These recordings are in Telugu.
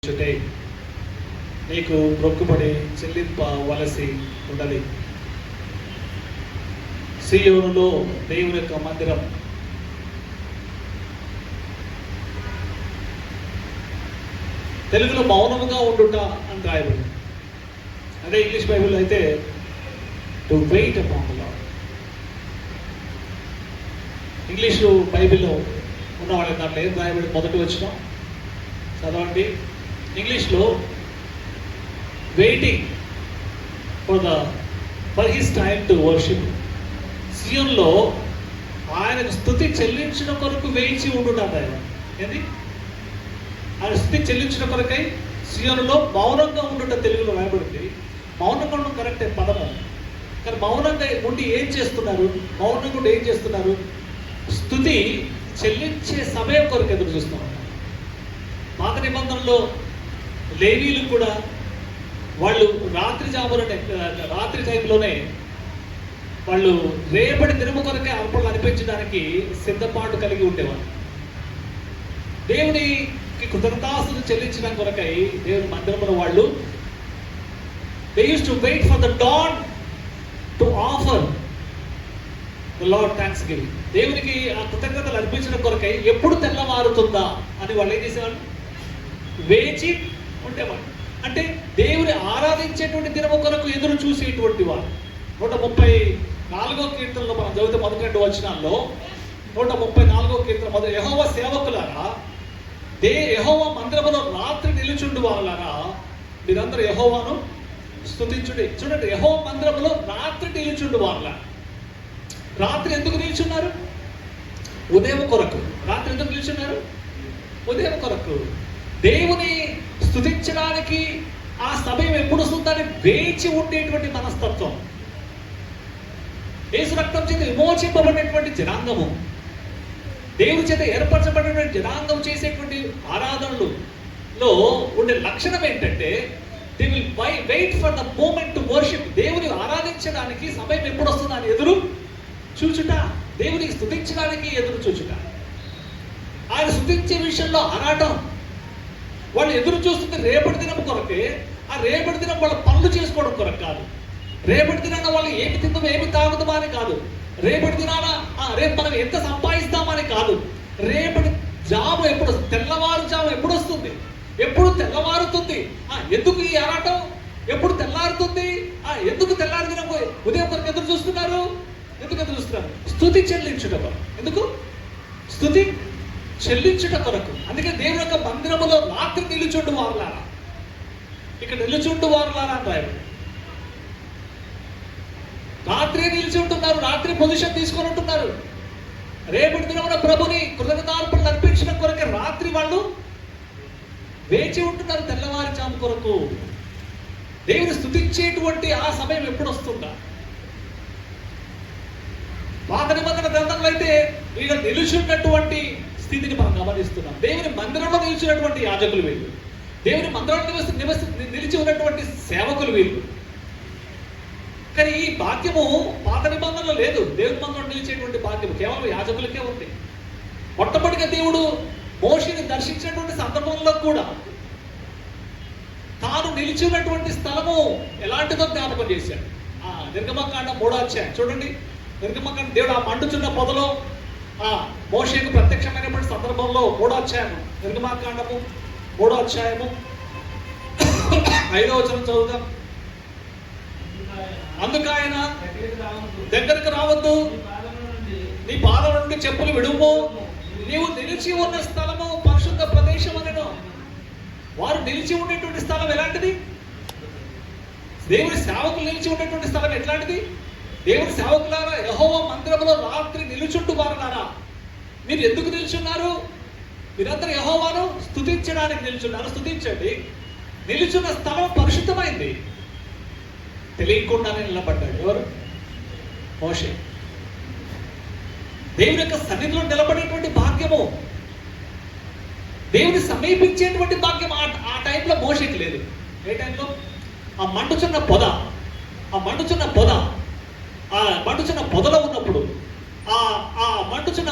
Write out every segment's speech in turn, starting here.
చుటే నీకు మొక్కుబడి చెల్లింపవలసి ఉన్నది. సీయోనులో దేవుని యొక్క మందిరం తెలుగులో మౌనముగా ఉండుట అని రాయబడింది. అదే ఇంగ్లీష్ బైబిల్ అయితే to wait upon the Lord. English బైబిల్లో ఉన్న వాళ్ళకి దాంట్లో ఏం రాయబడి మొదటి వచ్చిన చదవండి. ఇంగ్లీష్లో waiting for his time to worship. సియోనులో ఆయనకు స్తుతి చెల్లించడం కొరకు వేచి ఉండుంటారు. ఆయన ఏంది ఆయన స్తుతి చెల్లించడం కొరకై సియోనులో మౌనంగా ఉండుట తెలుగులో రాయబడింది. మౌనంగా ఉండడం కరెక్టే పదము, కానీ మౌనంగా ఉండి ఏం చేస్తున్నారు? మౌనంగా ఉండి ఏం చేస్తున్నారు? స్తుతి చెల్లించే సమయం కొరకు ఎదురు చూస్తున్నారు. పాత నిబంధనలో లేవీలు కూడా వాళ్ళు రాత్రి టైంలోనే వాళ్ళు రేపటి దినము కొరకే అర్పణలు అనిపించడానికి సిద్ధపాటు కలిగి ఉండేవారు. దేవునికి కృతజ్ఞతాస్తులు చెల్లించడం కొరకై దేవుని మందిరంలో వాళ్ళు they used to wait for the dawn to offer the Lord thanksgiving. దేవునికి ఆ కృతజ్ఞతలు అర్పించడం కొరకై ఎప్పుడు తెల్లవారుతుందా అని వాళ్ళు ఏం చేసేవాళ్ళు? వేచి ఉండేవాళ్ళు. అంటే దేవుని ఆరాధించేటువంటి దినము కొరకు ఎదురు చూసేటువంటి వారు. 134వ కీర్తనలో మనం చదివితే మొదటి 2 వచనాల్లో 134వ కీర్తన మొదటి, యెహోవా సేవకులారా, యెహోవా మందిరములో రాత్రి నిలుచుండు వారులారా, మీరందరూ యెహోవాను స్తుతించుడి. చూడండి, యెహోవా మందిరములో రాత్రి నిలుచుండు వారులా. రాత్రి ఎందుకు నిల్చున్నారు? ఉదయం కొరకు. రాత్రి ఎందుకు నిల్చున్నారు? ఉదయం కొరకు. దేవుని స్తుతించడానికి ఆ సమయం ఎప్పుడు వస్తుందని వేచి ఉండేటువంటి మనస్తత్వం. యేసు రక్తం చేత విమోచింపబడినటువంటి జనాంగము, దేవుని చేత ఏర్పరచబడినటువంటి జనాంగం చేసేటువంటి ఆరాధనలో ఉండే లక్షణం ఏంటంటే they will wait for the moment to worship. దేవుని ఆరాధించడానికి సమయం ఎప్పుడు వస్తుందో అని ఎదురు చూచుట, దేవుని స్తుతించడానికి ఎదురు చూచుట. ఆయన స్తుతించే విషయంలో ఆరాటం. వాళ్ళు ఎదురు చూస్తుంది రేపటి దినం కొరకే. ఆ రేపటి దినం వాళ్ళ పనులు చేసుకోవడం కొరకు కాదు. రేపటి దినాన వాళ్ళు ఏమి తిందామో ఏమి తాగుదామా అని కాదు. రేపటి దినాన రేపు మనం ఎంత సంపాదిస్తామని కాదు. రేపటి జాము ఎప్పుడు, తెల్లవారు జాము ఎప్పుడు వస్తుంది? ఎప్పుడు తెల్లవారుతుంది? ఎందుకు ఈ ఆరాటం? ఎప్పుడు తెల్లారుతుంది? ఎందుకు తెల్లారి దినం ఉదయం కొరకు ఎదురు చూస్తున్నారు? ఎందుకు ఎదురు చూస్తున్నారు? స్తుతి చెల్లించుట కొరకు. ఎందుకు? స్తుతి చెల్లించుట కొరకు. అందుకే దేవుని యొక్క మందిరములో రాత్రి నిలుచుండు వారులారా, ఇక్కడ నిలుచుండు వారులారా అని రాయబడి. రాత్రి నిలిచి ఉంటున్నారు, రాత్రి పొజిషన్ తీసుకొని ఉంటున్నారు. రేపటి దినమున ప్రభుని కృతజ్ఞతార్పణలు అర్పించడం కొరకే రాత్రి వాళ్ళు వేచి ఉంటున్నారు, తెల్లవారుజాము కొరకు. దేవుని స్తుతించేటువంటి ఆ సమయం ఎప్పుడు వస్తుందా? పాత నిబంధన గ్రంథంలో అయితే వీళ్ళ నిలుచున్నటువంటి స్థితిని మనం గమనిస్తున్నాం. దేవుని మందిరంలో నిలిచినటువంటి యాజకులు వీళ్ళు, దేవుని మందిరంలో నిలిచి ఉన్నటువంటి సేవకులు వీళ్ళు. కానీ ఈ భాగ్యము పాత నిబంధనలో లేదు. దేవుని మందిరంలో నిలిచేటువంటి భాగ్యము కేవలం యాజకులకే ఉంది. మొట్టమొదటిగా దేవుడు మోషేని దర్శించినటువంటి సందర్భంలో కూడా తాను నిలిచి ఉన్నటువంటి స్థలము ఎలాంటిదో జ్ఞాపకం చేశాడు. నిర్గమకాండం 3వ అధ్యాయం చూడండి. నిర్గమకాండం దేవుడు ఆ మండుచున్న పొదలో మోషేకు ప్రత్యక్షమైనటువంటి సందర్భంలో 3వ అధ్యాయం, నిర్గమకాండము 3వ అధ్యాయము 5వ వచనం చదువుతాం. అందుకు ఆయన దగ్గరకు రావద్దు, నీ పాదం నుండి చెప్పులు విడుము, నీవు నిలిచి ఉన్న స్థలము పరిశుద్ధ ప్రదేశం అనెను. వారు నిలిచి ఉండేటువంటి స్థలం ఎలాంటిది? దేవుని సేవకులు నిలిచి ఉండేటువంటి స్థలం ఎట్లాంటిది? దేవుని సేవకులారా, యెహోవా మందిరములో రాత్రి నిలుచుండు వారులారా, మీరు ఎందుకు నిల్చున్నారు? మీరందరూ యెహోవాను స్తుతించడానికి నిల్చున్నారు. స్తుతించండి. నిలుచున్న స్థలం పరిశుద్ధమైంది. తెలియకుండానే నిలబడ్డాడు. ఎవరు? మోషే. దేవుని యొక్క సన్నిధిలో నిలబడేటువంటి భాగ్యము, దేవుని సమీపించేటువంటి భాగ్యం ఆ టైంలో మోషేకి లేదు. ఏ టైంలో? ఆ మండుచున్న పొదలో ఉన్నప్పుడు ఆ మండుచున్న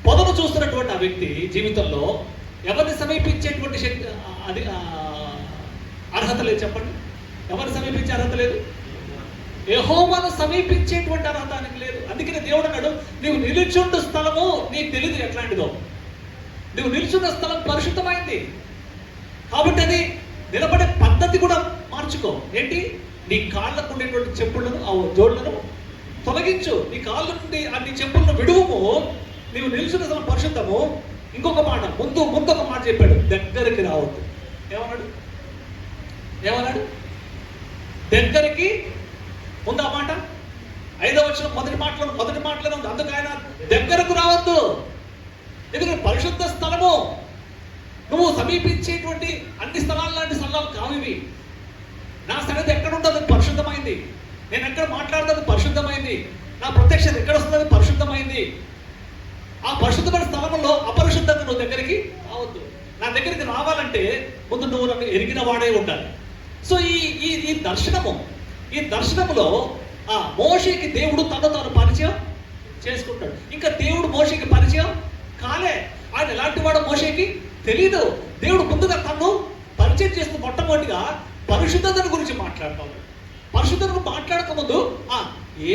పొదను చూస్తున్నటువంటి ఆ వ్యక్తి జీవితంలో ఎవరిని సమీపించేటువంటి శక్తి, ఆ అది అర్హత లేదు? చెప్పండి, ఎవరు సమీపించే అర్హత లేదు? యెహోవాను సమీపించేటువంటి అర్హత ఆయనకి లేదు. అందుకనే దేవుడు అన్నాడు, నీవు నిలుచుండు స్థలము నీకు తెలియదు ఎట్లాంటిదో. నువ్వు నిలుచున్న స్థలం పరిశుద్ధమైంది కాబట్టి అది నిలబడే పద్ధతి కూడా మార్చుకో. ఏంటి? నీ కాళ్ళకు ఉండేటువంటి చెప్పులను, ఆ జోళ్లను తొలగించు. నీ కాళ్ళ నుండి నీ చెప్పులను విడువము. నీవు నిలుచున్న స్థలం పరిశుద్ధము. ఇంకొక మాట, ముందు ఒక మాట చెప్పాడు, దగ్గరికి రావద్దు. ఏమన్నాడు? దగ్గరికి ఉందా మాట? 5వ వచనం మొదటి మాటలోనే ఉంది. అందుకు ఆయన దగ్గరకు రావద్దు. ఎందుకంటే పరిశుద్ధ స్థలము. నువ్వు సమీపించేటువంటి అన్ని స్థలాలు లాంటి స్థలాలు కావు ఇవి. నా సన్నిధి ఎక్కడ ఉంటుంది? పరిశుద్ధమైంది. నేను ఎక్కడ మాట్లాడుతుంది? పరిశుద్ధమైంది. నా ప్రత్యక్షత ఎక్కడ వస్తుంది? పరిశుద్ధమైంది. ఆ పరిశుద్ధమైన స్థలంలో అపరిశుద్ధంగా నువ్వు దగ్గరికి రావద్దు. నా దగ్గరికి రావాలంటే ముందు నువ్వు నన్ను ఎరిగిన వాడే ఉండాలి. సో ఈ దర్శనములో మోషేకి దేవుడు తాను పరిచయం చేసుకుంటాడు. ఇంకా దేవుడు మోషేకి పరిచయం కాలే. ఆయన ఎలాంటి వాడు మోషేకి తెలీదు. దేవుడు ముందుగా తను పరిచయం చేస్తూ మొట్టమొదటిగా పరిశుద్ధతను గురించి మాట్లాడతాడు. పరిశుద్ధతను మాట్లాడక ముందు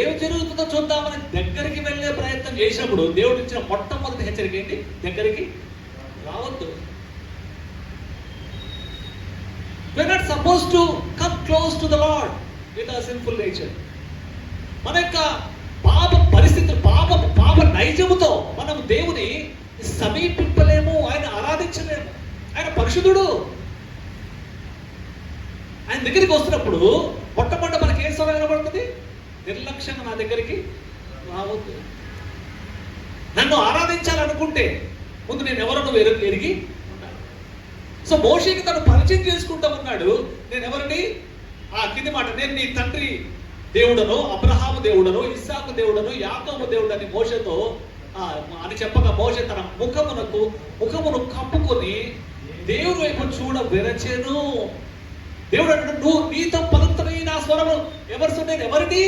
ఏం జరుగుతుందో చూద్దామని దగ్గరికి వెళ్ళే ప్రయత్నం చేసినప్పుడు దేవుడు ఇచ్చిన మొట్టమొదటి హెచ్చరిక ఏంటి? దగ్గరికి రావద్దు. We're not supposed to come close to the Lord with our sinful nature. మన యొక్క పాప పరిస్థితులు, పాప నైజముతో మనం దేవుని సమీపింపలేము, ఆయన ఆరాధించలేము. ఆయన పరిశుద్ధుడు. ఆయన దగ్గరికి వస్తున్నప్పుడు మొట్టమొదట మనకి ఏం సవాలు కనబడుతుంది? నిర్లక్ష్యంగా నా దగ్గరికి రావద్దు. నన్ను ఆరాధించాలనుకుంటే ముందు నేను ఎవరో నువ్వు ఎరిగి ఉండాలి. సో మోషేకి తను పరిచయం చేసుకుంటా ఉన్నాడు. నేను ఎవరిని? కింది మాట, నేను నీ తండ్రి దేవుడను, అబ్రహాము దేవుడను, ఇస్సాకు దేవుడను, యాకోబు దేవుడని మోషేతో అని చెప్పగా మోషే తన ముఖమును కప్పుకొని దేవుని వైపు చూడ విరచెను. దేవుడు అంటాడు, నువ్వు నీతో పలుకుతున్న నా స్వరము నేను ఎవరిని?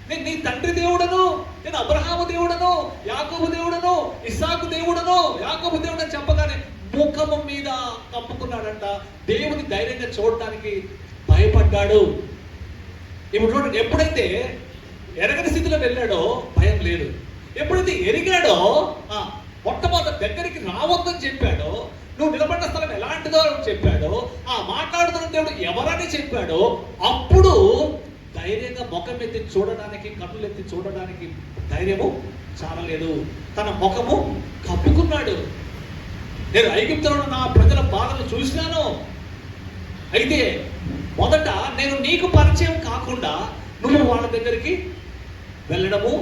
నేను నీ తండ్రి దేవుడను, నేను అబ్రహాము దేవుడను, యాకోబు దేవుడను, ఇస్సాకు దేవుడను. యాకోబు దేవుడు అని చెప్పగానే ముఖము మీద కప్పుకున్నాడంట. దేవుని ధైర్యంగా చూడటానికి భయపడ్డాడు. ఇప్పుడు చూడండి, ఎప్పుడైతే ఎరగని స్థితిలో వెళ్ళాడో భయం లేదు. ఎప్పుడైతే ఎరిగాడో మొట్టమొదటి దగ్గరికి రావద్దని చెప్పాడో, నువ్వు నిలబడిన స్థలం ఎలాంటిదో అని చెప్పాడో, మాట్లాడుతున్న దేవుడు ఎవరని చెప్పాడో, అప్పుడు ధైర్యంగా ముఖం ఎత్తి చూడడానికి, కన్నులు ఎత్తి చూడడానికి ధైర్యము చాలలేదు. తన ముఖము కప్పుకున్నాడు. నేను ఐగుప్తులో నా ప్రజల బాధలు చూసినాను. అయితే మొదట నేను నీకు పరిచయం కాకుండా నువ్వు వాళ్ళ దగ్గరికి వెళ్ళడము,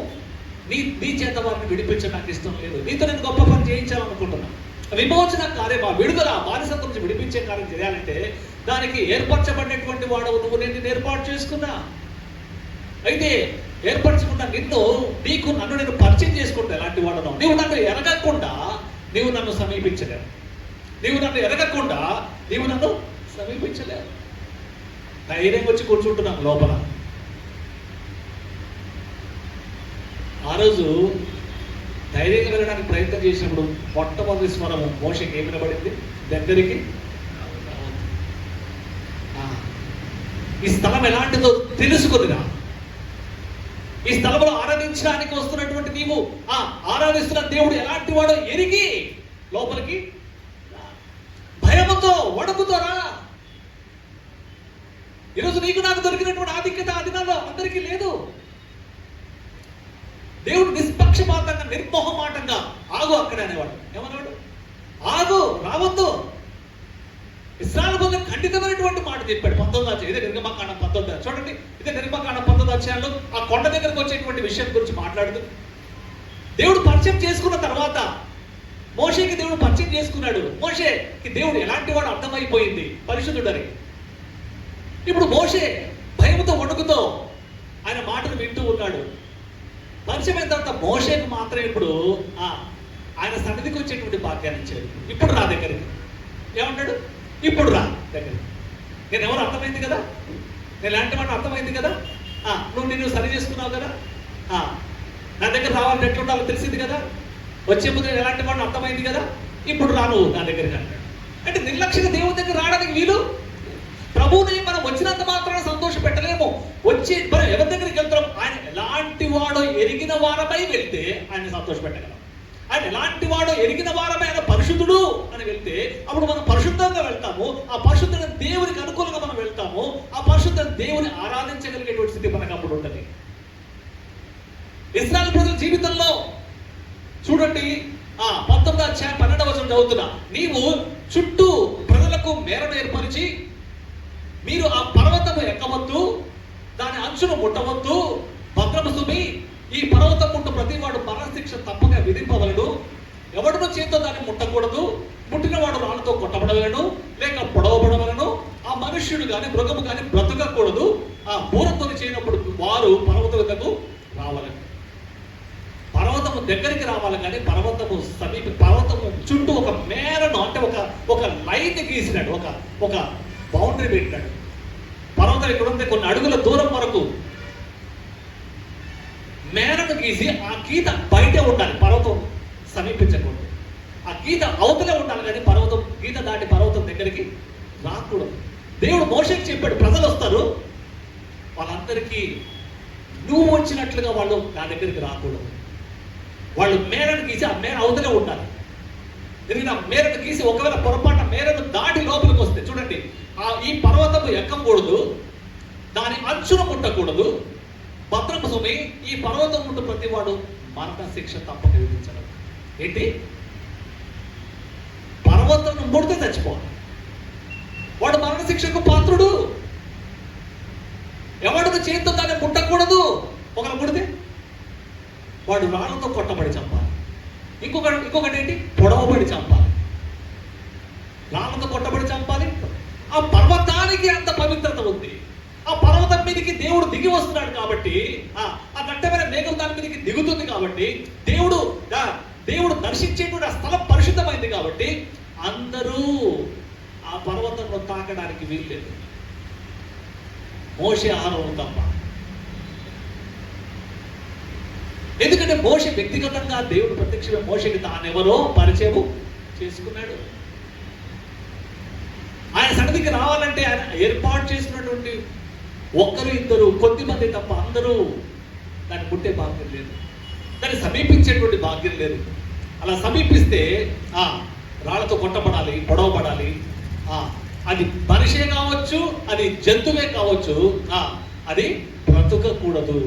నీ చేత వారిని విడిపించడం నాకు ఇష్టం లేదు. నీతో నేను గొప్ప పని చేయించాలనుకుంటున్నా. విమోచన కార్యం, విడుదల, బానిసత్వం నుంచి విడిపించే కార్యం చేయాలంటే దానికి ఏర్పరచబడినటువంటి వాడవు నువ్వు. నేను ఏర్పాటు చేసుకున్నా. అయితే ఏర్పరచుకున్న నన్ను నేను పరిచయం చేసుకుంటా ఎలాంటి వాడను. నీవు నన్ను ఎరగకుండా నీవు నన్ను సమీపించలేవు. నీవు నన్ను ఎరగకుండా నీవు నన్ను సమీపించలేవు. ధైర్యం వచ్చి కూర్చుంటున్నాను లోపల. ఆ రోజు ధైర్యంగా వెళ్ళడానికి ప్రయత్నం చేసినప్పుడు మొట్టమొదటి స్వరము మోషేకి ఏమి వినబడింది? దగ్గరికి. ఈ స్థలం ఎలాంటిదో తెలుసుకునిరా. ఈ స్థలంలో ఆరాధించడానికి వస్తున్నటువంటి నీవు ఆరాధిస్తున్న దేవుడు ఎలాంటి వాడో ఎరిగి లోపలికి భయముతో, వణుకుతో రా. ఈరోజు నీకు నాకు దొరికినటువంటి ఆధిక్యత ఆ దినాల్లో అందరికీ లేదు. దేవుడు నిష్పక్షపాతంగా, నిర్మోహమాటంగా ఆగు అక్కడ అనేవాడు. ఏమన్నాడు? ఆగు, రావద్దు. ఇశ్రాయేలు బంధువులు ఖండితమైనటువంటి మాట చెప్పాడు. 19వ ఇదే నిర్గమకాండం 19. చూడండి, ఇదే నిర్గమకాండం 19వ అధ్యాయంలో ఆ కొండ దగ్గరకు వచ్చేటువంటి విషయం గురించి మాట్లాడుతూ దేవుడు పరిచయం చేసుకున్న తర్వాత మోషేకి దేవుడు పరిచయం చేసుకున్నాడు. మోషేకి దేవుడు ఎలాంటి వాడు అర్థమైపోయింది, పరిశుద్ధుడని. ఇప్పుడు మోషే భయంతో, వణుకుతో ఆయన మాటలు వింటూ ఉన్నాడు. పరిచయం అయిన తర్వాత మోషేకు మాత్రం ఇప్పుడు ఆయన సన్నిధికి వచ్చేటువంటి భాగ్యాన్ని ఇచ్చాడు. ఇప్పుడు రా దగ్గరికి. ఏమంటాడు? ఇప్పుడు రా దగ్గరికి. నేను ఎవరు అర్థమైంది కదా, నేను ఎలాంటి వాడిని అర్థమైంది కదా, నువ్వు నిన్ను సరి చేసుకున్నావు కదా, నా దగ్గర రావాలంటే ఎట్లుండాలో తెలిసింది కదా, వచ్చే ముందు నేను ఎలాంటి వాడిని అర్థమైంది కదా, ఇప్పుడు రా నువ్వు నా దగ్గరికి అంటాడు. అంటే నిర్లక్ష్యంగా దేవుని దగ్గర రావడానికి వీలు. ప్రభువుని మనం వచ్చినంత మాత్రాన సంతోష పెట్టలేము. వచ్చి మనం ఎవరి దగ్గరికి వెళ్తాం, ఆయన ఎలాంటి వాడో ఎరిగిన వారమై వెళ్తే ఆయన సంతోష పెట్టగలం. ఆయన ఎలాంటి వాడో ఎరిగిన వారమై ఆయన పరిశుద్ధుడు అని వెళ్తే అప్పుడు మనం పరిశుద్ధంగా వెళ్తాము. ఆ పరిశుద్ధమైన దేవునికి అనుకూలంగా మనం వెళ్తాము. ఆ పరిశుద్ధ దేవుని ఆరాధించగలిగేటువంటి స్థితి మనకు అప్పుడు ఉంటుంది. ఇశ్రాయేలు ప్రజల జీవితంలో చూడండి, 19వ అధ్యాయం 12వ వచనం చదువుతున్నా. నీవు చుట్టూ ప్రజలకు మేరను ఏర్పరిచి మీరు ఆ పర్వతము ఎక్కవద్దు, దాని అంచును ముట్టవద్దు, భద్రము సుమి ఈ పర్వతం ముట్టు ప్రతి వాడు మరణశిక్ష తప్పక విధింపవలను. ఎవడును చేతితో దాన్ని ముట్టకూడదు, ముట్టిన వాడు రాళ్ళతో కొట్టబడవలను లేక పొడవబడవలను. ఆ మనుష్యుడు కానీ మృగము కానీ బ్రతకకూడదు. ఆ బూరతోని చేయనప్పుడు వారు పర్వతం వద్దకు రావాలని. పర్వతము దగ్గరికి రావాలి కానీ పర్వతము చుట్టూ ఒక మేరను, అంటే ఒక లైన్ గీసినాడు, ఒక బౌండరీ పెట్టాడు. పర్వతం ఇక్కడ ఉంటే కొన్ని అడుగుల దూరం వరకు మేరను గీసి ఆ గీత బయటే ఉండాలి, పర్వతం సమీపించకూడదు. ఆ గీత అవతలే ఉండాలి కానీ గీత దాటి పర్వతం దగ్గరికి రాకూడదు. దేవుడు మోషేకి చెప్పాడు, ప్రజలు వస్తారు, వాళ్ళందరికీ నువ్వు వచ్చినట్లుగా వాళ్ళు నా దగ్గరికి రాకూడదు. వాళ్ళు మేరను గీసి ఆ మేర అవతలే ఉండాలి. తిరిగి ఆ మేరను గీసి ఒకవేళ పొరపాటున మేరను దాటి లోపలికి వస్తే చూడండి, ఈ పర్వతము ఎక్కకూడదు, దాని అంచున ముట్టకూడదు, భద్రపు సుమి ఈ పర్వతం ముట్టు ప్రతి వాడు మరణ శిక్ష తప్పక విధించడం. ఏంటి? పర్వతం ముడితే చచ్చిపోవాలి, వాడు మరణ శిక్షకు పాత్రుడు. ఎవడికి చేతితో దాన్ని ముట్టకూడదు, ఒకరు ముడితే వాడు రాళ్ళతో కొట్టబడి చంపాలి. ఇంకొకటి ఏంటి? పొడవబడి చంపాలి, రాళ్ళతో కొట్టబడి చంపాలి. ఆ పర్వతానికి అంత పవిత్రత ఉంది. ఆ పర్వతం మీదకి దేవుడు దిగి వస్తున్నాడు కాబట్టి, ఆ దట్టమైన మేఘం దాని మీదకి దిగుతుంది కాబట్టి, దేవుడు దర్శించేటువంటి ఆ స్థలం పరిశుద్ధమైంది కాబట్టి అందరూ ఆ పర్వతంలో తాకడానికి వీల్లేదు, మోషే ఆహారం తప్ప. ఎందుకంటే మోషే వ్యక్తిగతంగా దేవుడు ప్రత్యక్షమే మోషేకి తానెవరో పరిచయం చేసుకున్నాడు. ఆయన సన్నిధికి రావాలంటే ఆయన ఏర్పాటు చేసినటువంటి ఒక్కరు ఇద్దరు కొద్ది మంది తప్ప అందరూ దాన్ని ముట్టే భాగ్యం లేదు, దాన్ని సమీపించేటువంటి భాగ్యం లేదు. అలా సమీపిస్తే రాళ్లతో కొట్టబడాలి, పొడవబడాలి. అది మనిషే కావచ్చు, అది జంతువే కావచ్చు, అది బ్రతుకకూడదు.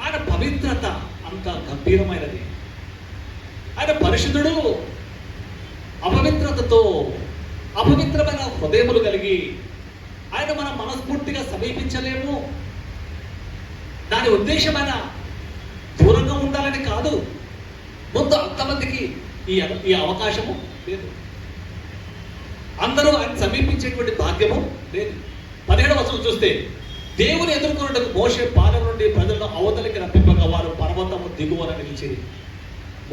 ఆయన పవిత్రత అంత గంభీరమైనది. ఆయన పరిశుద్ధుడు. అపవిత్రమైన హృదయములు కలిగి ఆయన మనం మనస్ఫూర్తిగా సమీపించలేము. దాని ఉద్దేశమైన దూరంగా ఉండాలని కాదు, ముందు అంతమందికి ఈ అవకాశము లేదు, అందరూ ఆయన సమీపించేటువంటి భాగ్యము లేదు. 17వ వచనం చూస్తే, దేవుని ఎదుర్కొన్నట్టుకు మోషే పాలెం నుండి ప్రజలను అవతలికి రప్పింపగా వారు పర్వతము దిగువన నిలిచేది.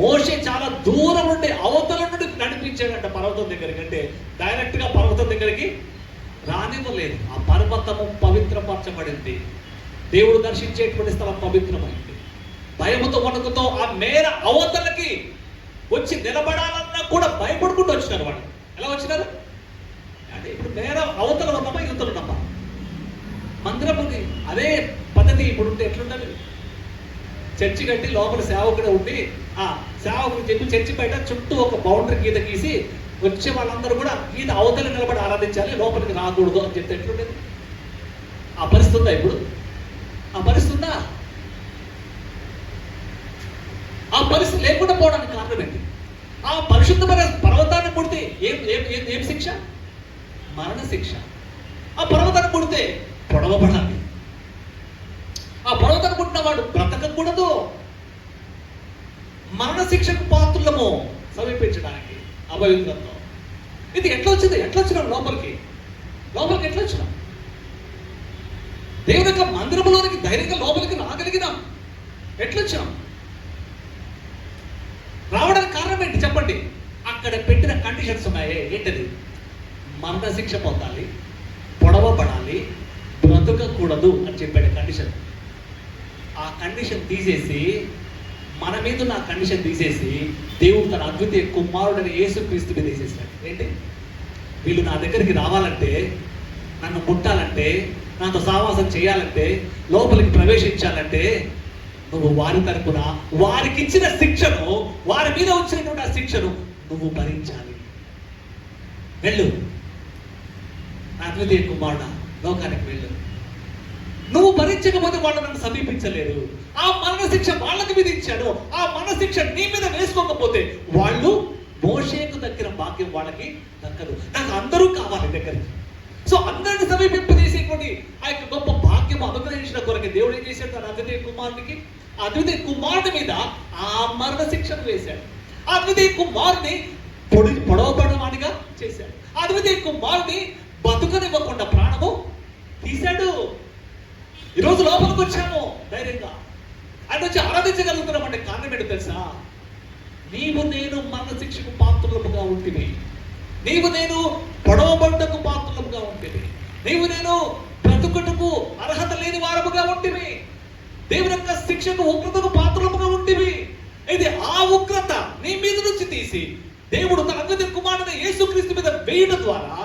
మోషే చాలా దూరం నుండి అవతల నుండి నడిపించాడంట పర్వతం దగ్గరికి. అంటే డైరెక్ట్ గా పర్వతం దగ్గరికి రానివ్వలేదు. ఆ పర్వతము పవిత్రపరచబడింది, దేవుడు దర్శించేటువంటి స్థలం పవిత్రమైంది. భయముతో వణుకుతో ఆ మేర అవతలకి వచ్చి నిలబడాలన్నా కూడా భయపడుకుంటూ వచ్చినారు. వాళ్ళు ఎలా వచ్చినారు అంటే, ఇప్పుడు మేర అవతల ఉన్నామా యువతలు ఉన్నామా? మందిరముని అదే పద్ధతి ఇప్పుడు ఉంటే ఎట్లుండాలి? చర్చి కట్టి లోపల సేవకుడే ఉండి సేవకుడు చెప్పి చర్చి బయట చుట్టూ ఒక బౌండరీ గీత గీసి వచ్చే వాళ్ళందరూ కూడా గీత అవతల నిలబడి ఆరాధించాలి, లోపలికి రాకూడదు అని చెప్తే ఎట్లుండేది? ఆ పరిస్థితి ఉందా ఇప్పుడు? ఆ పరిస్థితి ఉందా? ఆ పరిస్థితి లేకుండా పోవడానికి కారణం ఏంటి? ఆ పరిశుద్ధమైన పర్వతాన్ని పుడితే ఏం శిక్ష? మరణ శిక్ష. ఆ పర్వతాన్ని పుడితే పొడవబడాలి. ఆ పర్వతాన్ని పుట్టిన వాడు బ్రతకకూడదు. మరణ శిక్షకు పాత్రులము సమీపించడానికి అపవిత్రతో. ఇది ఎట్లా వచ్చినాం లోపలికి ఎట్లా వచ్చినాం? దేవుని యొక్క మందిరంలోనికి ధైర్యంగా లోపలికి రాగలిగినాం. ఎట్లా వచ్చినాం? రావడానికి కారణం ఏంటి చెప్పండి? అక్కడ పెట్టిన కండిషన్స్ ఉన్నాయే. ఏంటది? మరణ శిక్ష పొందాలి, పొడవబడాలి, బ్రతకకూడదు అని చెప్పాడు కండిషన్. ఆ కండిషన్ తీసేసి, మన మీద ఉన్న కండిషన్ తీసేసి దేవుడు తన అద్వితీయ కుమారుడైన యేసుక్రీస్తు మీద తీసేసాడు. ఏంటి? వీళ్ళు నా దగ్గరికి రావాలంటే, నన్ను ముట్టాలంటే, నాతో సావాసం చేయాలంటే, లోపలికి ప్రవేశించాలంటే నువ్వు వారి తరపున వారికి ఇచ్చిన శిక్షను, వారి మీద వచ్చినటువంటి ఆ శిక్షను నువ్వు భరించాలి. వెళ్ళు, నా అద్వితీయ కుమారుడా, లోకానికి వెళ్ళు. నువ్వు భరించకపోతే వాళ్ళు నన్ను సమీపించలేరు. ఆ మరణ శిక్ష వాళ్ళకి విధించాడు. ఆ మరణ శిక్ష నీ మీద వేసుకోకపోతే వాళ్ళు మోషేకు దగ్గర భాగ్యం వాళ్ళకి దక్కదు. నాకు అందరూ కావాలి దగ్గరికి. సో అందరిని సమీపింపజేసేటువంటి ఆ యొక్క గొప్ప భాగ్యం అనుగ్రహించిన కొరకు దేవుడు ఏం చేశాడు? తన అద్వితీయ కుమారునికి, ఆ అద్వితీయ కుమారుని మీద ఆ మరణ శిక్షను వేశాడు. ఆ అద్వితీయ కుమారుని పొడవబడినవాడిగా చేశాడు. ఆ అద్వితీయ కుమారుని బతుకనివ్వకుండా ప్రాణము తీశాడు. ఈరోజు లోపలికి వచ్చాము ధైర్యంగా, ఆయన వచ్చి ఆరాధించగలుగుతున్నామంటే కారణం ఏంటో తెలుసా? నీవు నేను మరణ శిక్షకు పాత్రలుగా ఉంటుంది. నీవు నేను పొడవబడ్డకు పాత్రలుగా ఉంటుంది. నీవు నేను బ్రతుకుటకు అర్హత లేని వారముగా ఉంటుంది. దేవుని యొక్క శిక్షకు ఉగ్రతకు పాత్రలుగా ఉంటుంది. ఇది ఆ ఉగ్రత నీ మీద నుంచి తీసి దేవుడు తన అద్వితీయ కుమారుని యేసుక్రీస్తు మీద వేయడం ద్వారా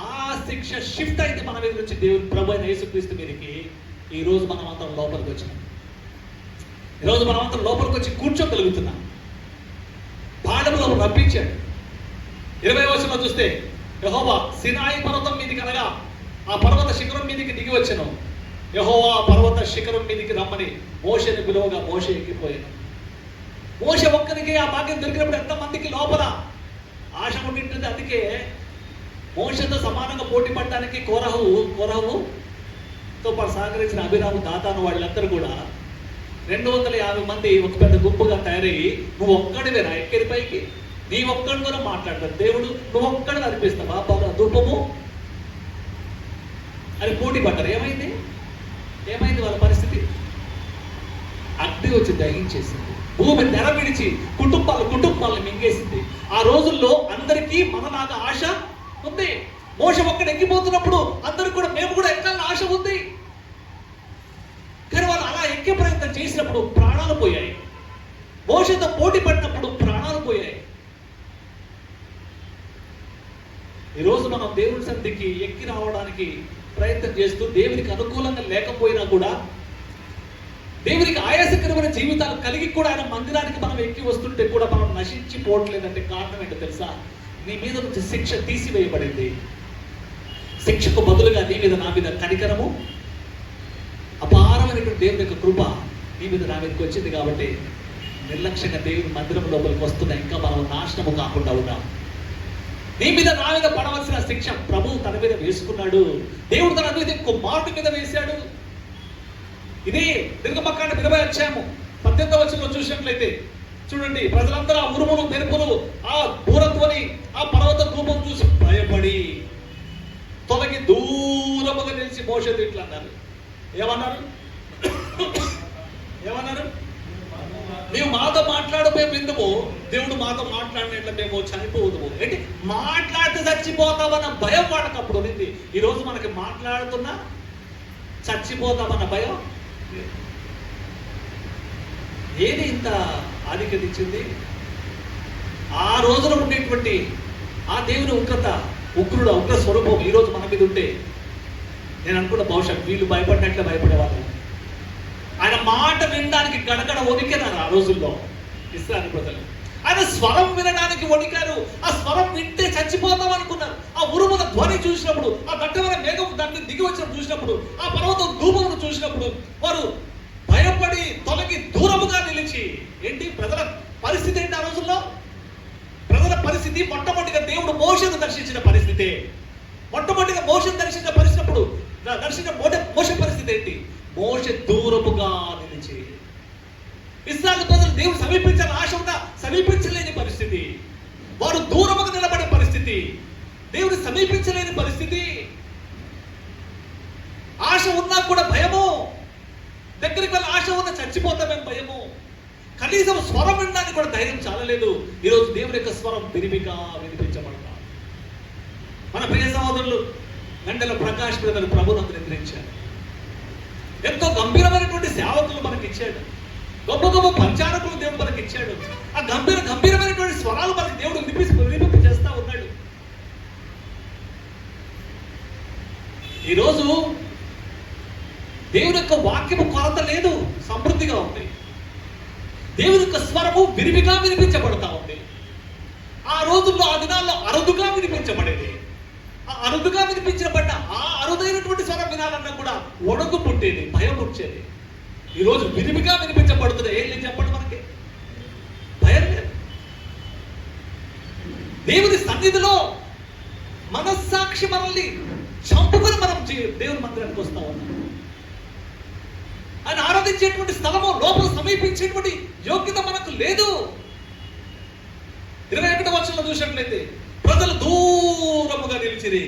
ఆ శిక్ష షిఫ్ట్ అయింది మన మీద నుంచి దేవుని ప్రభు అయిన యేసుక్రీస్తు మీదకి. ఈ రోజు మనం అందరం లోపలికి వచ్చినాం. ఈరోజు మనం అందరం లోపలికి వచ్చి కూర్చోగలుగుతున్నాం. పాఠంలో రప్పించాడు. 20వ వచనంలో చూస్తే, యెహోవా సినాయి పర్వతం మీదకి అనగా ఆ పర్వత శిఖరం మీదకి దిగి వచ్చెను. యెహోవా పర్వత శిఖరం మీదకి రమ్మని మోషేని పిలువగా మోషే ఎక్కిపోయాను. మోషే ఒక్కరికి ఆ భాగ్యం దొరికినప్పుడు ఎంతమందికి లోపల ఆశ ఉండింటుంది. అందుకే మోషేతో సమానంగా పోటీ పడడానికి కోరహుతో పాటు సహకరించిన అభిరాము, దాతాను వాళ్ళందరూ కూడా 250 మంది ఒక పెద్ద గుంపుగా తయారయ్యి, నువ్వు ఒక్కడివేనా ఎక్కేది పైకి, నీ ఒక్కడి కూడా మాట్లాడతాడు దేవుడు, నువ్వు ఒక్కడిని అనిపిస్తావా ధూపము అని పోటీ పడ్డారు. ఏమైంది వాళ్ళ పరిస్థితి? అగ్ని వచ్చి దహించేసింది. భూమి తెర విడిచి కుటుంబాలను మింగేసింది. ఆ రోజుల్లో అందరికీ మనలాగా ఆశ ఉంది. మోషే ఒక్కడు ఎక్కిపోతున్నప్పుడు అందరికి కూడా మేము కూడా ఎక్కాలని ఆశ ఉంది. కానీ వాళ్ళు అలా ఎక్కే ప్రయత్నం చేసినప్పుడు ప్రాణాలు పోయాయి. మోషేతో పోటీ పడినప్పుడు ప్రాణాలు పోయాయి. ఈరోజు మనం దేవుని సన్నిధికి ఎక్కి రావడానికి ప్రయత్నం చేస్తూ దేవునికి అనుకూలంగా లేకపోయినా కూడా, దేవునికి ఆయాసకరమైన జీవితాలు కలిగి కూడా ఆయన మందిరానికి మనం ఎక్కి వస్తుంటే కూడా మనం నశించిపోవట్లేదంటే కారణం ఏంటో తెలుసా? నీ మీద నుంచి శిక్ష తీసివేయబడింది. శిక్షకు బదులుగా నీ మీద నా మీద కనికరము, అపారమైనటువంటి దేవుని యొక్క కృప నీ మీద నా మీదకి వచ్చింది. కాబట్టి నిర్లక్ష్యంగా దేవుని మందిరం లోపలికి వస్తున్నా ఇంకా మనం నాశనము కాకుండా ఉన్నాం. నీ మీద నా మీద పడవలసిన శిక్ష ప్రభువు తన మీద వేసుకున్నాడు. దేవుడు తన అద్వితీయ కుమారుడి మీద వేశాడు. ఇది నిర్గమకాండ 20వ అధ్యాయము 18వ వచనంలో చూసినట్లయితే చూడండి, ప్రజలందరూ ఆ ఉరుములు మెరుపులు ఆ దూరత్వని ఆ పర్వత రూపం చూసి భయపడి తొలగి దూరముగా నిలిచి మోషేతో ఇట్లా అన్నారు. ఏమన్నారు? మేము మాతో మాట్లాడపోయే బిందుము దేవుడు మాతో మాట్లాడినట్లు మేము చనిపోదుము. ఏంటి మాట్లాడితే చచ్చిపోతామన్న భయం వాడకప్పుడు ఉంది. ఈరోజు మనకి మాట్లాడుతున్నా చచ్చిపోతామన్న భయం. ఏది ఇంత ఆధిక్యత ఇచ్చింది? ఆ రోజున ఉండేటువంటి ఆ దేవుని ఉగ్ర స్వరూపం ఈరోజు మన మీద ఉంటే నేను అనుకున్న బహుశా వీళ్ళు భయపడినట్లే భయపడేవాళ్ళు. ఆయన మాట వినడానికి గడగడ వణికారు ఆ రోజుల్లో ఇశ్రాయేలు ప్రజలు. ఆయన స్వరం వినడానికి వణికారు. ఆ స్వరం వింటే చచ్చిపోతాం అనుకున్నారు. ఆ ఉరుముల ధ్వని చూసినప్పుడు, ఆ దట్టమైన మేఘం దాన్ని దిగి వచ్చినప్పుడు చూసినప్పుడు, ఆ పర్వతం ధూపమును చూసినప్పుడు వారు భయపడి తొలగి దూరముగా నిలిచి, ఏంటి ప్రజల పరిస్థితి ఏంటి ఆ రోజుల్లో? ప్రజల పరిస్థితి మొట్టమొదటిగా దేవుడు మోషేను దర్శించిన పరిస్థితి. మొట్టమొదటిగా మోషేను దర్శించిన మోషే పరిస్థితి ఏంటి? మోషే దూరముగా నిలిచి. ఇశ్రాయేలు ప్రజలు దేవుడు సమీపించాలని ఆశ ఉన్నా సమీపించలేని పరిస్థితి. వారు దూరముగా నిలబడే పరిస్థితి. దేవుడు సమీపించలేని పరిస్థితి. ఆశ ఉన్నా కూడా భయము. దగ్గరికి వెళ్ళి ఆశ ఉన్నా చచ్చిపోతామేం భయము. కనీసం స్వరం వినడానికి కూడా ధైర్యం చాలలేదు. ఈరోజు దేవుని యొక్క స్వరం విరివిగా వినిపించబడతాం. మన ప్రియ సహోదరులు గంటల ప్రకాష్ బ్రదర్ ప్రభునందు నిద్రించారు. ఎంతో గంభీరమైనటువంటి సేవకులు మనకి ఇచ్చాడు. గొప్ప గొప్ప పంచారకులు దేవుడు మనకి ఇచ్చాడు. ఆ గంభీరమైనటువంటి స్వరాలు మనకి దేవుడు వినిపింప చేస్తా ఉన్నాడు. ఈరోజు దేవుని యొక్క వాక్యము కొరత లేదు, సమృద్ధిగా ఉంది. దేవుని యొక్క స్వరము విరివిగా వినిపించబడతా ఉంది. ఆ రోజుల్లో, ఆ దినాల్లో అరుదుగా వినిపించబడేది. ఆ అరుదుగా వినిపించబడ్డ ఆ అరుదైనటువంటి స్వరం వినాలన్నా కూడా వణుకు పుట్టేది, భయం వచ్చేది. ఈరోజు విరివిగా వినిపించబడుతుంది. ఏం లేదు చెప్పండి, మనకి భయం లేదు. దేవుని సన్నిధిలో మనస్సాక్షి మనల్ని చంపుకొని మనం దేవుని మందిరానికి వస్తా ఉన్నాం. ఆయన ఆరాధించేటువంటి స్థలము లోపల సమీపించేటువంటి యోగ్యత మనకు లేదు. 21వ వచనంలో చూసినట్లయితే ప్రజలు దూరముగా నిలిచిరి,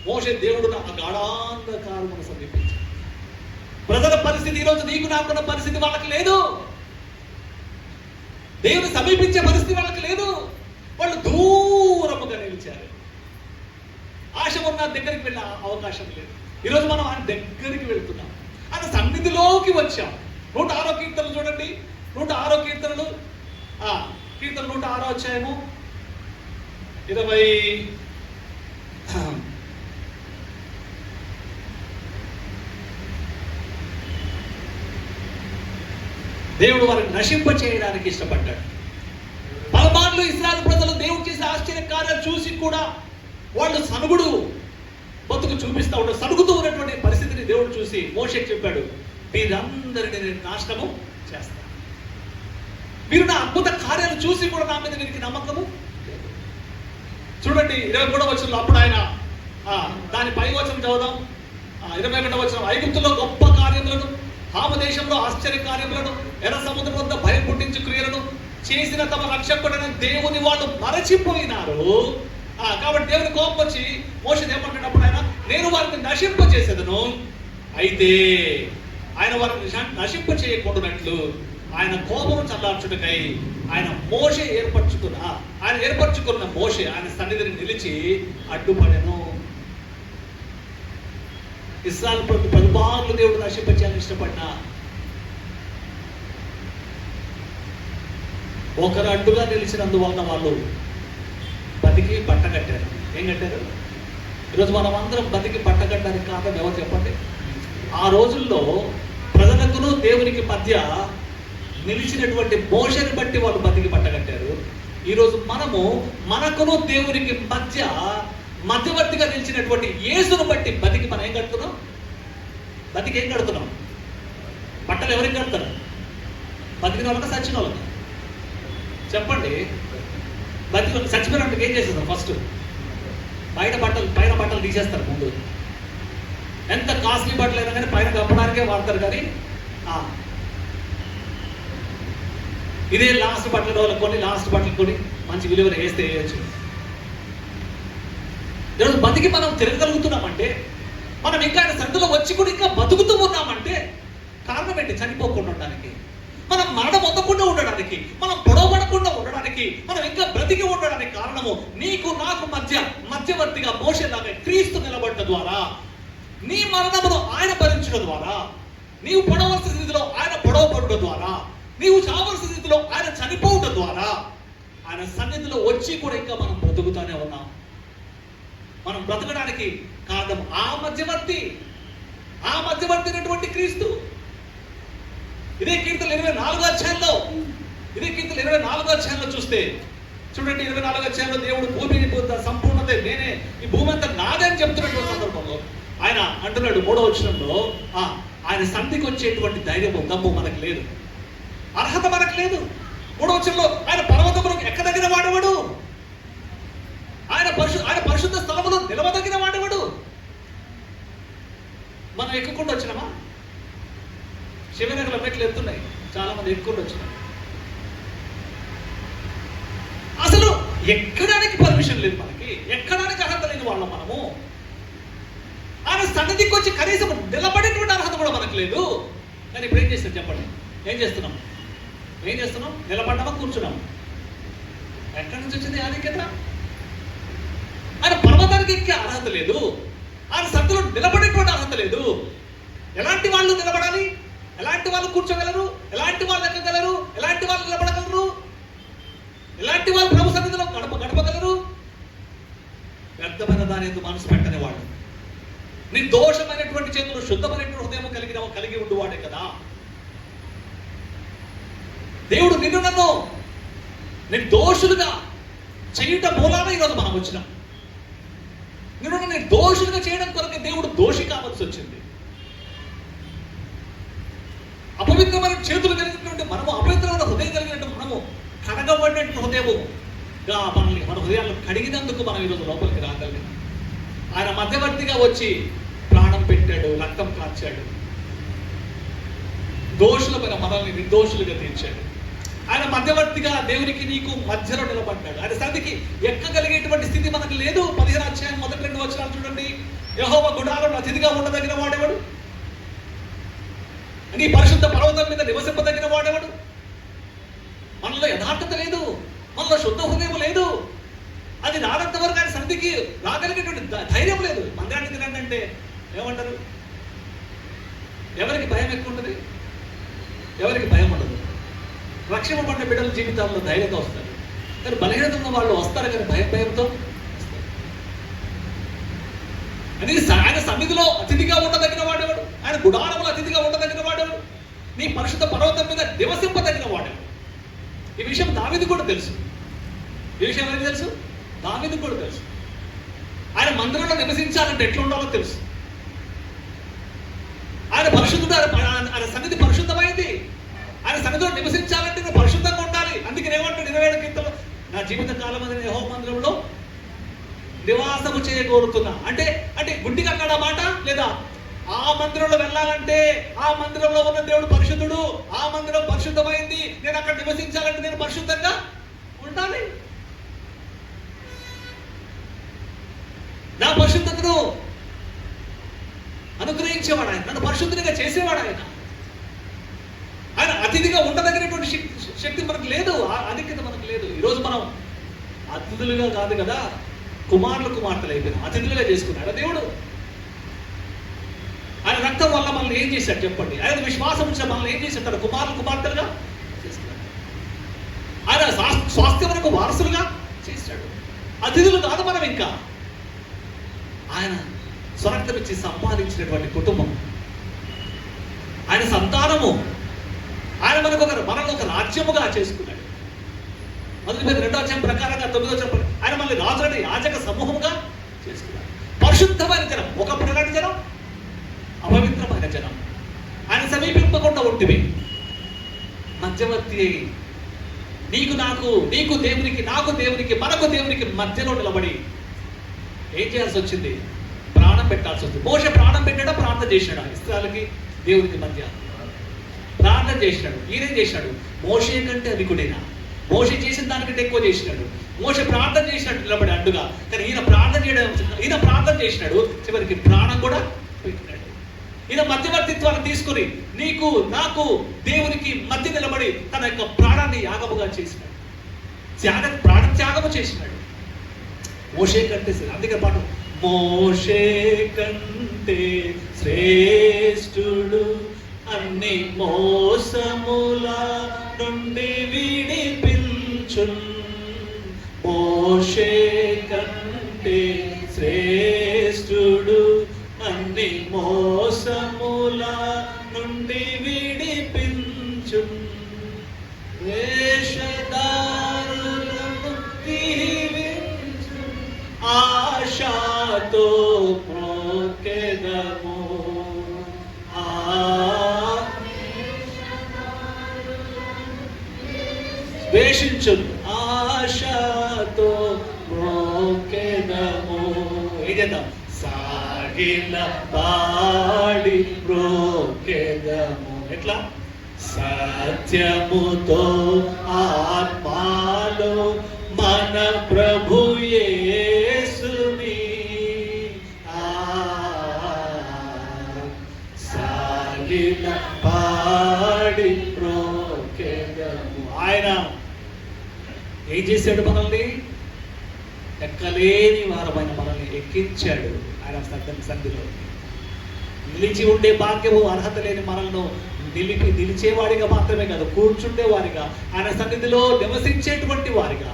మోషే దేవుడు ఆ గాఢాంధకారమును సమీపించాడు. ప్రజల పరిస్థితి ఈరోజు నీకు నాకున్న పరిస్థితి వాళ్ళకి లేదు. దేవుని సమీపించే పరిస్థితి వాళ్ళకి లేదు. వాళ్ళు దూరముగా నిలిచారు. ఆశ ఉన్న దగ్గరికి వెళ్ళే అవకాశం లేదు. ఈరోజు మనం ఆయన దగ్గరికి వెళ్తున్నాం, ఆయన సన్నిధిలోకి వచ్చాం. 106వ కీర్తనలు చూడండి. 106వ కీర్తనలు, కీర్తన 106వ అధ్యాయము 20 దేవుడు వారిని నశింప చేయడానికి ఇష్టపడ్డాడు. పలుమార్లు ఇశ్రాయేలు ప్రజలు దేవుడు చేసే ఆశ్చర్య కార్యాలు చూసి కూడా వాళ్ళు సనుగుడు బతుకు చూపిస్తూ ఉంటారు. సనుగుతూ ఉన్నటువంటి పరిస్థితిని దేవుడు చూసి మోషేకి చెప్పాడు, వీరందరినీ నేను నాశనము చేస్తాను. మీరు నా అద్భుత కార్యాలు చూసి కూడా నా మీద వీరికి నమ్మకము. చూడండి 23వ వచనంలో, అప్పుడు ఆయన దాని పై వచనం చదువుదాం. 21వ వచనం, ఐగుప్తులో గొప్ప కార్యములను, హామ దేశంలో ఆశ్చర్య కార్యములను, ఎర్ర సముద్రం వద్ద భయం పుట్టించు క్రియలను చేసిన తమ రక్షకుడైన దేవుని వాళ్ళు మరచిపోయినారు. కాబట్టి దేవుని కోపం వచ్చి మోషే ఏమంటున్నప్పుడు ఆయన, నేను వారిని నశింప చేసేదను, అయితే ఆయన వారిని నశింప చేయకుండానట్లు ఆయన కోపం చల్లార్చుటకై ఆయన ఏర్పరచుకున్న మోషే ఆయన సన్నిధిని నిలిచి అడ్డుపడెను. ఇశ్రాయేలు ప్రతి పలుమార్లు దేవుడు నశింప చేయాలని ఇష్టపడినా ఒకరు అడ్డుగా నిలిచినందువలన వాళ్ళు బతికి బట్ట కట్టారు. ఏం కట్టారు? ఈరోజు మనం అందరం బతికి బట్ట కట్టడానికి కారణం ఎవరు చెప్పండి? ఆ రోజుల్లో ప్రజలకును దేవునికి మధ్య నిలిచినటువంటి మోషని బట్టి వాళ్ళు బతికి బట్ట కట్టారు. ఈరోజు మనము మనకును దేవునికి మధ్యవర్తిగా నిలిచినటువంటి యేసును బట్టి బతికి మనం ఏం కడుతున్నాం? బతికి ఏం కడుతున్నాం? బట్టలు ఎవరికి కడతారు? బతికిన వాళ్ళకి, సచ్చిన వాళ్ళకి చెప్పండి. బతికి చచ్చిపోయినట్టు ఏం చేసేస్తారు? ఫస్ట్ పైన బట్టలు తీసేస్తారు. ముందు ఎంత కాస్ట్లీ బట్టలు అయినా కానీ పైన కప్పడానికే వాడతారు. కానీ ఇదే లాస్ట్ బట్టలు కొని మంచి విలువలు వేస్తే వేయచ్చు. ఈరోజు బతికి మనం తిరగగలుగుతున్నామంటే, మనం ఇంకా ఆయన సందులో వచ్చి కూడా ఇంకా బతుకుతూ ఉన్నామంటే కారణం ఏంటి? చనిపోకుండా ఉండడానికి, మనం మరణం పొందకుండా ఉండడానికి, మనం పొడవబడకుండా ఉండడానికి, మనం ఇంకా బ్రతికి ఉండడానికి కారణము నీకు నాకు మధ్యవర్తిగా మోషేలాగా క్రీస్తు నిలబడటం ద్వారా, నీ మరణమును ఆయన భరించడం ద్వారా, నీవు పొడవలసిన స్థితిలో ఆయన పొడవబడటం ద్వారా, నీవు చావలసిన స్థితిలో ఆయన చనిపోవడం ద్వారా ఆయన సన్నిధిలో వచ్చి కూడా ఇంకా మనం బ్రతుకుతానే ఉన్నాం. మనం బ్రతకడానికి కారణం ఆ మధ్యవర్తి అయినటువంటి క్రీస్తు. ఇదే కీర్తన 24వ అధ్యాయంలో చూస్తే చూడండి. 24వ అధ్యాయంలో దేవుడు భూమిని సంపూర్ణత నేనే, ఈ భూమి అంతా నాదే అని చెప్తున్నటువంటి సందర్భంలో ఆయన అంటున్నాడు 3వ వచనంలో, ఆయన సన్నిధికి వచ్చేటువంటి ధైర్యము దమ్ము మనకు లేదు, అర్హత మనకు లేదు. 3వ వచనంలో ఆయన పర్వతములకు ఎక్కదగిన వాడేవాడు, ఆయన పరిశుద్ధ స్థలములో నిలవదగిన వాడేవాడు. మనం ఎక్కుకుండా వచ్చినామా? శివనగర్ల మెట్లు ఎత్తున్నాయి, చాలా మంది ఎక్కువ వచ్చినాం. అసలు ఎక్కడానికి పర్మిషన్ లేదు, మనకి ఎక్కడానికి అర్హత లేదు వాళ్ళం. మనము ఆయన సన్నిధికి వచ్చి కనీసం నిలబడేటువంటి అర్హత కూడా మనకు లేదు. కానీ ఇప్పుడు ఏం చేస్తాం చెప్పండి? ఏం చేస్తున్నాం? నిలబడ్డామా, కూర్చున్నాం? ఎక్కడి నుంచి వచ్చింది ఆధిక్యత? ఆయన పర్వతానికి ఎక్కే అర్హత లేదు, ఆయన సత్తులో నిలబడేటువంటి అర్హత లేదు. ఎలాంటి వాళ్ళు నిలబడాలి? ఎలాంటి వాళ్ళు కూర్చోగలరు? ఎలాంటి వాళ్ళు ఎక్కగలరు? ఎలాంటి వాళ్ళు నిలబడగలరు? ఎలాంటి వాళ్ళు ప్రభు సన్నిధిలో గడపగలరు? వ్యర్థమైన దాని ఎందుకు మనసు పెట్టని వాళ్ళు, నిర్దోషమైనటువంటి చేతులు, శుద్ధమైనటువంటి హృదయం కలిగి ఉండువాడే కదా. దేవుడు నిన్ను నన్ను నిర్దోషులుగా చేయుట మూలాన ఈరోజు మనం వచ్చినాం. నిన్ను నిర్దోషులుగా చేయడం కొరకు దేవుడు దోషి కావాల్సి వచ్చింది. అపవిత్రమైన చేతులు కలిగినటువంటి మనము, అపవిత్రమైన హృదయం కలిగినటువంటి మనము, కడగబడినటువంటి హృదయముగా మన హృదయాలను కడిగినందుకు మనం ఈరోజు లోపలికి రాగలిగాం. ఆయన మధ్యవర్తిగా వచ్చి ప్రాణం పెట్టాడు, రక్తం కార్చాడు, దోషులపైన మనల్ని నిర్దోషులుగా తీర్చాడు. ఆయన మధ్యవర్తిగా దేవునికి నీకు మధ్యలో నిలబడ్డాడు. ఆయన సన్నిధికి ఎక్కగలిగేటువంటి స్థితి మనకు లేదు. 15 అధ్యాయం 1-2 వచనాలు చూడండి. యెహోవా గుడారంలో అతిథిగా ఉండదగిన వాడేవాడు, నీ పరిశుద్ధ పర్వతం మీద నివసింపదగిన వాడేవాడు. మనలో యథార్థత లేదు, మనలో శుద్ధ హృదయం లేదు. అది రానంత వరకు ఆయన సన్నిధికి రాగలిగేటువంటి ధైర్యం లేదు. మందిరాన్ని తినండి అంటే ఏమంటారు? ఎవరికి భయం ఎక్కువ ఉంటుంది? ఎవరికి భయం ఉండదు. రక్షణ పడ్డ బిడ్డల జీవితాల్లో ధైర్యంగా వస్తారు, కానీ బలహీనత ఉన్న వాళ్ళు వస్తారు కానీ భయంతో అని. ఆయన సన్నిధిలో అతిథిగా ఉండదగిన వాడేవాడు, ఆయన గుడారంలో అతిథిగా ఉండదగిన వాడేవాడు, నీ పరిశుద్ధ పర్వతం మీద నివసింపదగిన వాడేవాడు. ఈ విషయం దావీదు కూడా తెలుసు. ఈ విషయం ఎవరికి తెలుసు? దావీదు కూడా తెలుసు. ఆయన మందిరంలో నివసించాలంటే ఎట్లా ఉండాలో తెలుసు. ఆయన పరిశుద్ధుడు, ఆయన సన్నిధి పరిశుద్ధమైంది. ఆయన సన్నిధిలో నివసించాలంటే నేను పరిశుద్ధంగా ఉండాలి. అందుకే ఏమంటాడు 27 కీర్తనలో, నా జీవిత కాలం మీద యెహోవా మందిరంలో నివాసము చేయగోరుతున్నా. అంటే గుడ్డిగా అక్కడ మాట లేదా? ఆ మందిరంలో వెళ్ళాలంటే ఆ మందిరంలో ఉన్న దేవుడు పరిశుద్ధుడు, ఆ మందిరం పరిశుద్ధమైంది, నేను అక్కడ నివసించాలంటే నేను పరిశుద్ధంగా ఉండాలి. నా పరిశుద్ధతను అనుగ్రహించేవాడు ఆయన, నన్ను పరిశుద్ధంగా చేసేవాడు ఆయన. ఆయన అతిథిగా ఉండదగినటువంటి శక్తి మనకు లేదు, ఆధిక్యత మనకు లేదు. ఈరోజు మనం అతిథులుగా కాదు కదా, కుమార్తెలు అయిపోయినాం. అతిథులుగా చేసుకున్నాడు దేవుడు. ఆయన రక్తం వల్ల మనల్ని ఏం చేశాడు చెప్పండి? ఆయన విశ్వాసం ఉంచిన మనల్ని ఏం చేశాడు? తన కుమార్తెలుగా చేసుకున్నాడు. ఆయన స్వాస్థ్యమునకు వారసులుగా చేశాడు. అతిథులు కాదు మనం ఇంకా. ఆయన స్వరక్తం ఇచ్చి సంపాదించినటువంటి కుటుంబం, ఆయన సంతానము. ఆయన మనల్ని ఒక రాజ్యముగా చేసుకున్నాడు. మొదటి 2వ అధ్యాయం ప్రకారంగా 9వ అధ్యాయం ఆయన మనల్ని రాజులని యాజక సమూహముగా చేసుకున్నాడు. పరిశుద్ధమైన జనం. ఒకప్పుడు ఎలాంటి జనం? అపవిత్రమైన జనం. ఆయన సమీపింపకుండా ఉంటివి. మధ్యవర్తి నీకు దేవునికి, నాకు దేవునికి, మనకు దేవునికి మధ్యలో నిలబడి ఏం చేయాల్సి వచ్చింది? ప్రాణం పెట్టాల్సి వచ్చింది. మోషే ప్రాణం పెట్టాడా? ప్రార్థన చేశాడు. ఇశ్రాయేలుకి దేవునికి మధ్య ప్రార్థన చేసినాడు. ఈయనేం చేశాడు? మోషే కంటే అధికుడైనా, మోషే చేసిన దానికంటే ఎక్కువ చేసినాడు. మోషే ప్రార్థన చేసినట్టు నిలబడి అడ్డుగా, కానీ ఈయన ప్రార్థన చేసినాడు. చివరికి ప్రాణం కూడా పెట్టినాడు. ఈయన మధ్యవర్తిత్వాన్ని తీసుకుని నీకు నాకు దేవునికి మధ్య నిలబడి తన యొక్క ప్రాణాన్ని యాగముగా చేసినాడు. ప్రాణ త్యాగము చేసినాడు. మోషే కంటే, అందుకే పాటు మోషే కంటే శ్రేష్ఠుడు అన్ని మోసముల నుండి విడిపించున్. మోషే కంటే శ్రేష్ఠుడు అన్ని మోసముల నుండి విడిపించున్. వేషధారులను దీవించు, ఆశతో ప్రోకెదము. ద్వేషించు, ఆశతో ప్రోకెదము. ఏం చేద్దాం? సాగిల పాడి ప్రోకెదము. ఎట్లా? సత్యముతో ఆత్మలో మన ప్రభు యేసుని సాగిల పాడి ప్రోకెదము. ఆయన ఏం చేశాడు? మనల్ని ఎక్కలేని వారమైన మనల్ని ఎక్కించాడు. ఆయన సన్నిధిలో నిలిచి ఉండే భాగ్యము, అర్హత లేని మనల్ని నిలిచేవాడిగా మాత్రమే కాదు, కూర్చుండే వారిగా, ఆయన సన్నిధిలో నివసించేటువంటి వారిగా,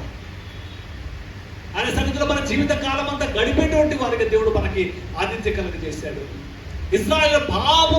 ఆయన సన్నిధిలో మన జీవిత కాలం అంతా గడిపేటువంటి వారికి దేవుడు మనకి ఆతిథ్యం కలుగజేశాడు. ఇశ్రాయేలు పాపం